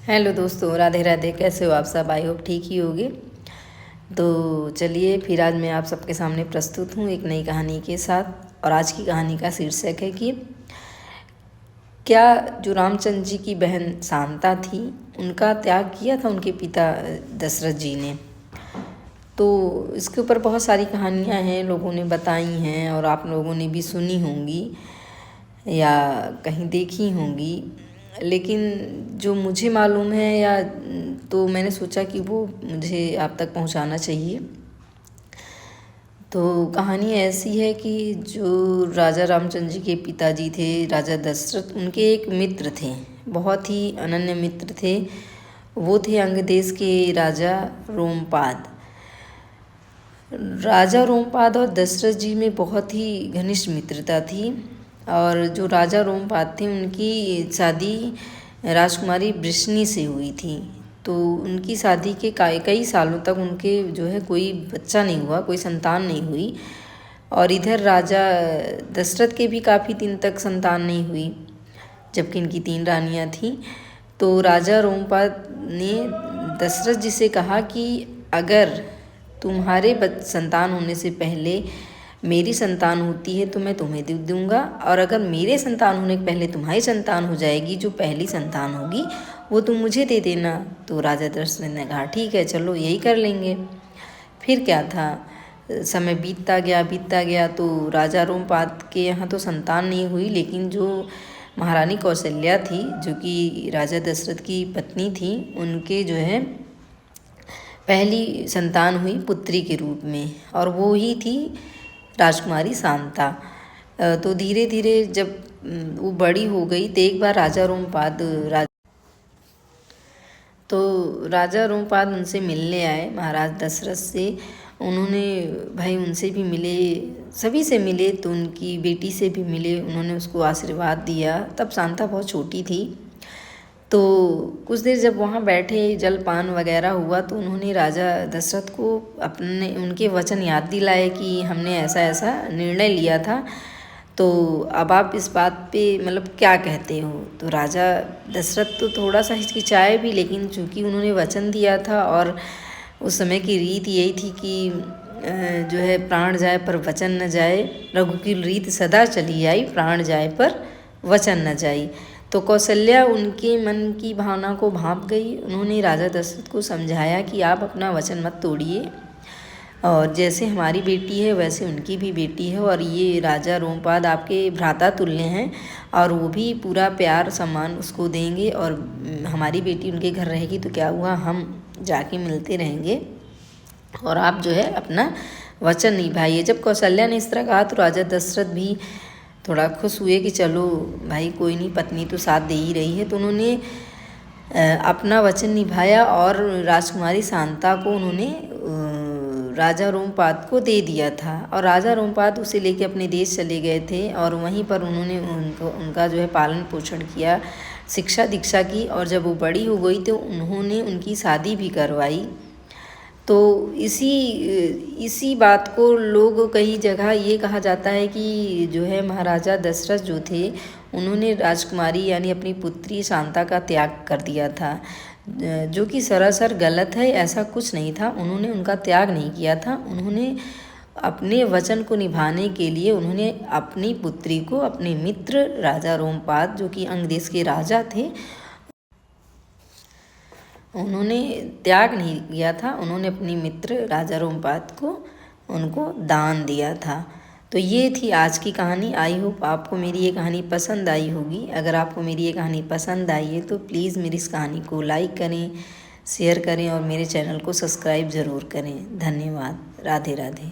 Hello दोस्तों, राधे राधे। कैसे हो आप सब? आई होप ठीक ही होगे। तो चलिए फिर आज मैं आप सबके सामने प्रस्तुत हूँ एक नई कहानी के साथ। और आज की कहानी का शीर्षक है कि क्या जो रामचंद्र जी की बहन शांता थी उनका त्याग किया था उनके पिता दशरथ जी ने। तो इसके ऊपर बहुत सारी कहानियाँ हैं, लोगों ने बताई हैं और आप लोगों ने भी सुनी होंगी या कहीं देखी होंगी। लेकिन जो मुझे मालूम है या तो मैंने सोचा कि वो मुझे आप तक पहुंचाना चाहिए। तो कहानी ऐसी है कि जो राजा रामचंद्र जी के पिताजी थे राजा दशरथ, उनके एक मित्र थे, बहुत ही अनन्य मित्र थे। वो थे अंग देश के राजा रोमपाद। राजा रोमपाद और दशरथ जी में बहुत ही घनिष्ठ मित्रता थी। और जो राजा रोमपाद थे उनकी शादी राजकुमारी वृष्णि से हुई थी। तो उनकी शादी के कई सालों तक उनके जो है कोई बच्चा नहीं हुआ, कोई संतान नहीं हुई। और इधर राजा दशरथ के भी काफ़ी दिन तक संतान नहीं हुई, जबकि इनकी 3 रानियां थीं। तो राजा रोमपाद ने दशरथ जी से कहा कि अगर तुम्हारे संतान होने से पहले मेरी संतान होती है तो मैं तुम्हें दे दूँगा, और अगर मेरे संतान होने के पहले तुम्हारी संतान हो जाएगी, जो पहली संतान होगी वो तुम मुझे दे देना। तो राजा दशरथ ने कहा ठीक है, चलो यही कर लेंगे। फिर क्या था, समय बीतता गया। तो राजा रोमपाद के यहाँ तो संतान नहीं हुई, लेकिन जो महारानी कौशल्या थी, जो कि राजा दशरथ की पत्नी थी, उनके जो है पहली संतान हुई पुत्री के रूप में, और वो ही थी राजकुमारी शांता। तो धीरे धीरे जब वो बड़ी हो गई तो एक बार राजा रोमपाद उनसे मिलने आए, महाराज दशरथ से। उन्होंने भाई उनसे भी मिले, सभी से मिले, तो उनकी बेटी से भी मिले, उन्होंने उसको आशीर्वाद दिया। तब शांता बहुत छोटी थी। तो कुछ देर जब वहाँ बैठे, जलपान वगैरह हुआ, तो उन्होंने राजा दशरथ को उनके वचन याद दिलाए कि हमने ऐसा ऐसा निर्णय लिया था, तो अब आप इस बात पे मतलब क्या कहते हो। तो राजा दशरथ तो थोड़ा सा हिचकिचाए भी, लेकिन चूंकि उन्होंने वचन दिया था और उस समय की रीत यही थी कि जो है प्राण जाए पर वचन न जाए, रघु की रीत सदा चली आई, प्राण जाए पर वचन न जाई। तो कौशल्या उनके मन की भावना को भांप गई। उन्होंने राजा दशरथ को समझाया कि आप अपना वचन मत तोड़िए, और जैसे हमारी बेटी है वैसे उनकी भी बेटी है, और ये राजा रोमपाद आपके भ्राता तुल्य हैं, और वो भी पूरा प्यार सम्मान उसको देंगे, और हमारी बेटी उनके घर रहेगी तो क्या हुआ, हम जाके मिलते रहेंगे, और आप जो है अपना वचन निभाइए। जब कौशल्या ने इस तरह कहा तो राजा दशरथ भी थोड़ा खुश हुए कि चलो भाई कोई नहीं, पत्नी तो साथ दे ही रही है। तो उन्होंने अपना वचन निभाया और राजकुमारी शांता को उन्होंने राजा रोमपाद को दे दिया था, और राजा रोमपाद उसे लेके अपने देश चले गए थे, और वहीं पर उन्होंने उनका जो है पालन पोषण किया, शिक्षा दीक्षा की, और जब वो बड़ी हो गई तो उन्होंने उनकी शादी भी करवाई। तो इसी बात को लोग कई जगह ये कहा जाता है कि जो है महाराजा दशरथ जो थे उन्होंने राजकुमारी यानी अपनी पुत्री शांता का त्याग कर दिया था, जो कि सरासर गलत है। ऐसा कुछ नहीं था, उन्होंने उनका त्याग नहीं किया था। उन्होंने अपने वचन को निभाने के लिए उन्होंने अपनी पुत्री को अपने मित्र राजा रोमपाद, जो कि अंग देश के राजा थे, उन्होंने त्याग नहीं किया था। उन्होंने अपनी मित्र राजा रोमपाद को उनको दान दिया था। तो ये थी आज की कहानी। आई होप आपको मेरी ये कहानी पसंद आई होगी। अगर आपको मेरी ये कहानी पसंद आई है तो प्लीज़ मेरी इस कहानी को लाइक करें, शेयर करें और मेरे चैनल को सब्सक्राइब ज़रूर करें। धन्यवाद। राधे राधे।